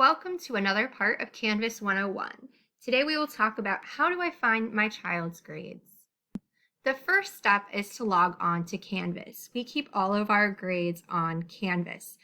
Welcome to another part of Canvas 101. Today we will talk about how do I find my child's grades. The first step is to log on to Canvas. We keep all of our grades on Canvas.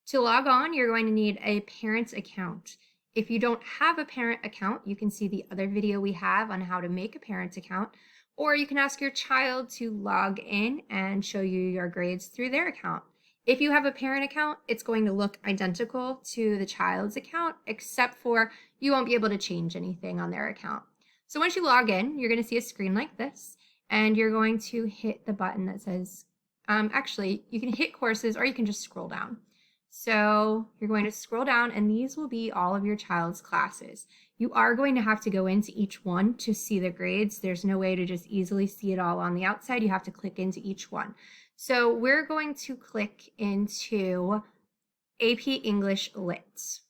To log on, you're going to need a parent account. If you don't have a parent account, you can see the other video we have on how to make a parent account, or you can ask your child to log in and show you your grades through their account. If you have a parent account, it's going to look identical to the child's account, except for you won't be able to change anything on their account. So once you log in, you're going to see a screen like this, and you're going to hit the button that says, actually, you can hit courses or you can just scroll down. So you're going to scroll down, and these will be all of your child's classes. You are going to have to go into each one to see the grades. There's no way to just easily see it all on the outside. You have to click into each one. So we're going to click into AP English Lit.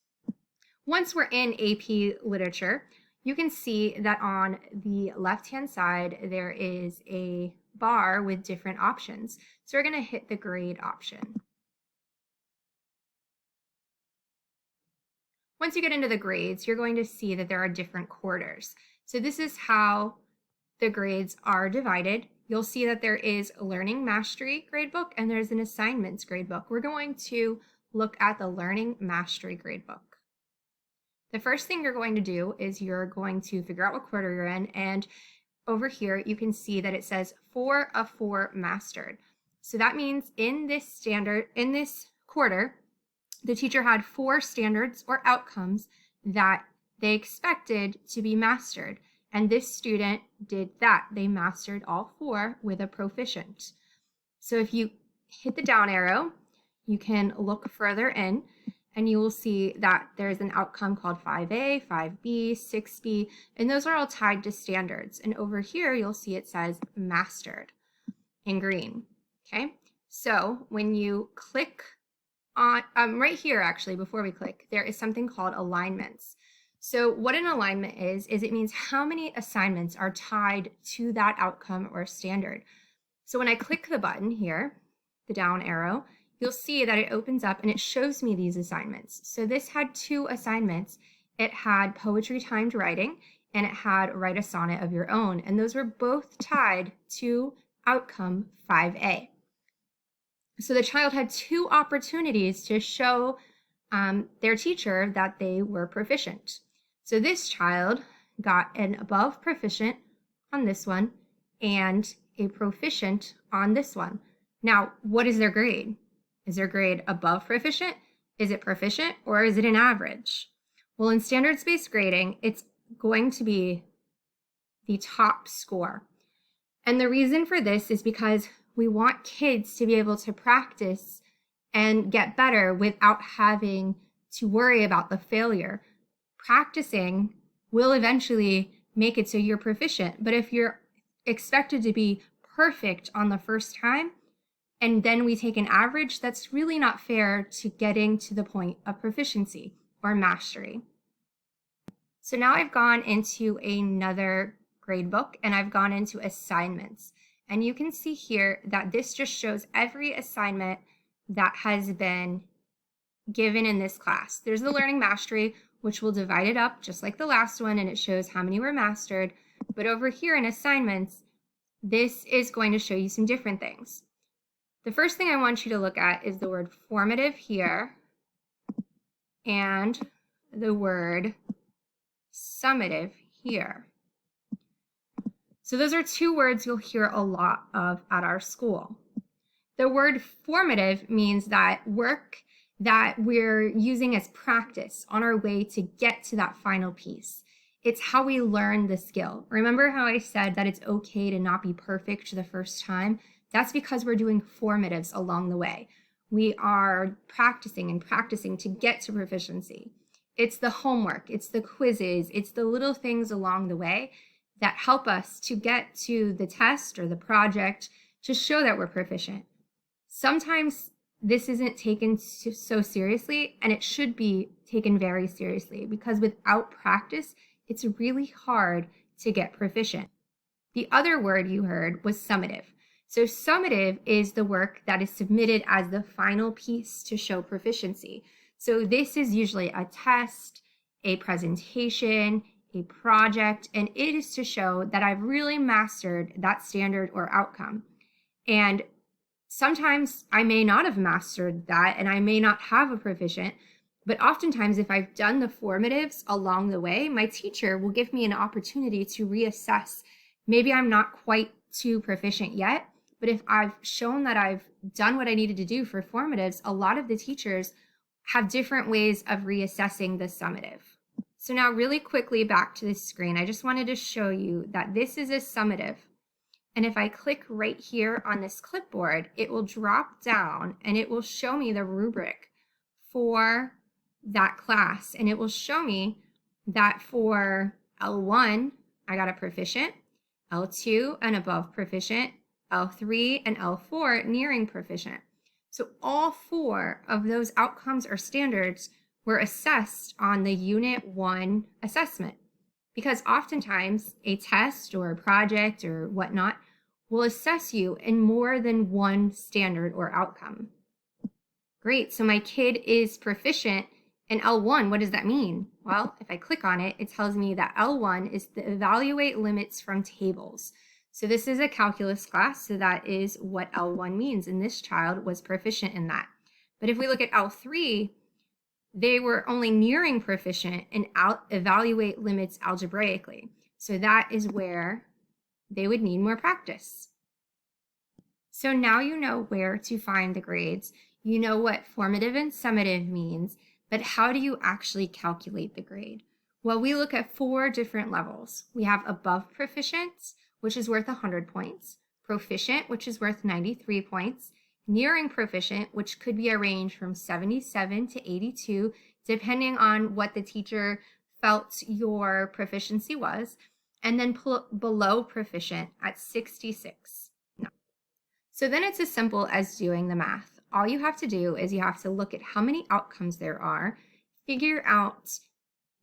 Once we're in AP Literature, you can see that on the left-hand side, there is a bar with different options. So we're going to hit the grade option. Once you get into the grades, you're going to see that there are different quarters. So this is how the grades are divided. You'll see that there is a Learning Mastery gradebook and there's an Assignments gradebook. We're going to look at the Learning Mastery gradebook. The first thing you're going to do is you're going to figure out what quarter you're in, and over here you can see that it says 4 of 4 mastered. So that means in this quarter, the teacher had 4 standards or outcomes that they expected to be mastered. And this student did that. They mastered all 4 with a proficient. So if you hit the down arrow, you can look further in and you will see that there's an outcome called 5A, 5B, 6B, and those are all tied to standards. And over here, you'll see it says mastered in green, okay? So when you click on, right here actually, before we click, there is something called alignments. So what an alignment is it means how many assignments are tied to that outcome or standard. So when I click the button here, the down arrow, you'll see that it opens up and it shows me these assignments. So this had 2 assignments. It had poetry timed writing and it had write a sonnet of your own. And those were both tied to outcome 5A. So the child had 2 opportunities to show their teacher that they were proficient. So this child got an above proficient on this one and a proficient on this one. Now, what is their grade? Is their grade above proficient? Is it proficient? Or is it an average? Well, in standards-based grading, it's going to be the top score. And the reason for this is because we want kids to be able to practice and get better without having to worry about the failure. Practicing will eventually make it so you're proficient, but if you're expected to be perfect on the first time, and then we take an average, that's really not fair to getting to the point of proficiency or mastery. So now I've gone into another gradebook and I've gone into assignments. And you can see here that this just shows every assignment that has been given in this class. There's the Learning Mastery, which will divide it up just like the last one, and it shows how many were mastered. But over here in assignments, this is going to show you some different things. The first thing I want you to look at is the word formative here and the word summative here. So those are 2 words you'll hear a lot of at our school. The word formative means that work that we're using as practice on our way to get to that final piece. It's how we learn the skill. Remember how I said that it's okay to not be perfect the first time? That's because we're doing formatives along the way. We are practicing and practicing to get to proficiency. It's the homework, it's the quizzes, it's the little things along the way that help us to get to the test or the project to show that we're proficient. Sometimes this isn't taken so seriously, and it should be taken very seriously because without practice, it's really hard to get proficient. The other word you heard was summative. So summative is the work that is submitted as the final piece to show proficiency. So this is usually a test, a presentation, a project, and it is to show that I've really mastered that standard or outcome. And sometimes I may not have mastered that and I may not have a proficient, but oftentimes if I've done the formatives along the way, my teacher will give me an opportunity to reassess. Maybe I'm not quite too proficient yet, but if I've shown that I've done what I needed to do for formatives, a lot of the teachers have different ways of reassessing the summative. So now really quickly back to this screen, I just wanted to show you that this is a summative. And if I click right here on this clipboard, it will drop down and it will show me the rubric for that class. And it will show me that for L1, I got a proficient, L2 and above proficient, L3 and L4 nearing proficient. So all 4 of those outcomes or standards were assessed on the Unit 1 assessment, because oftentimes a test or a project or whatnot will assess you in more than one standard or outcome. Great, so my kid is proficient in L1. What does that mean? Well, if I click on it, it tells me that L1 is the evaluate limits from tables. So this is a calculus class, so that is what L1 means, and this child was proficient in that. But if we look at L3, they were only nearing proficient in evaluate limits algebraically. So that is where they would need more practice. So now you know where to find the grades. You know what formative and summative means, but how do you actually calculate the grade? Well, we look at 4 different levels. We have above proficient, which is worth 100 points, proficient, which is worth 93 points, nearing proficient, which could be a range from 77 to 82, depending on what the teacher felt your proficiency was, and then below proficient at 66. So then it's as simple as doing the math. All you have to do is you have to look at how many outcomes there are, figure out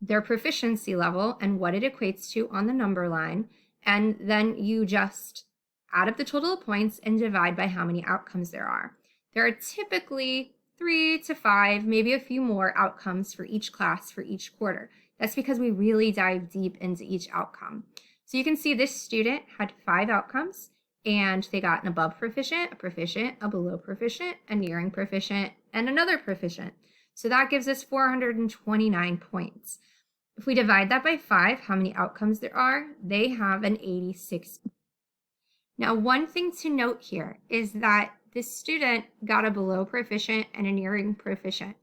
their proficiency level and what it equates to on the number line, and then you just add up the total of points and divide by how many outcomes there are. There are typically 3 to 5, maybe a few more outcomes for each class for each quarter. That's because we really dive deep into each outcome. So you can see this student had 5 outcomes, and they got an above proficient, a below proficient, a nearing proficient, and another proficient. So that gives us 429 points. If we divide that by 5, how many outcomes there are? They have an 86. Now, one thing to note here is that this student got a below proficient and a nearing proficient.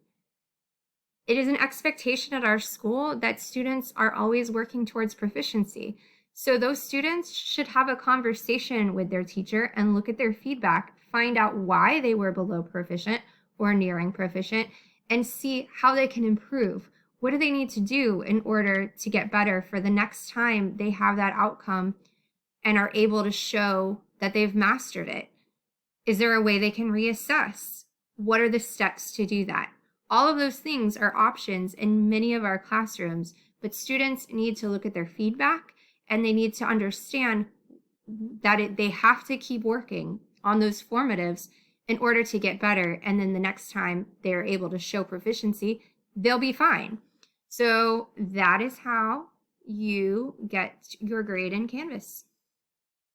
It is an expectation at our school that students are always working towards proficiency. So those students should have a conversation with their teacher and look at their feedback, find out why they were below proficient or nearing proficient, and see how they can improve. What do they need to do in order to get better for the next time they have that outcome and are able to show that they've mastered it? Is there a way they can reassess? What are the steps to do that? All of those things are options in many of our classrooms, but students need to look at their feedback and they need to understand that they have to keep working on those formatives in order to get better. And then the next time they're able to show proficiency, they'll be fine. So that is how you get your grade in Canvas.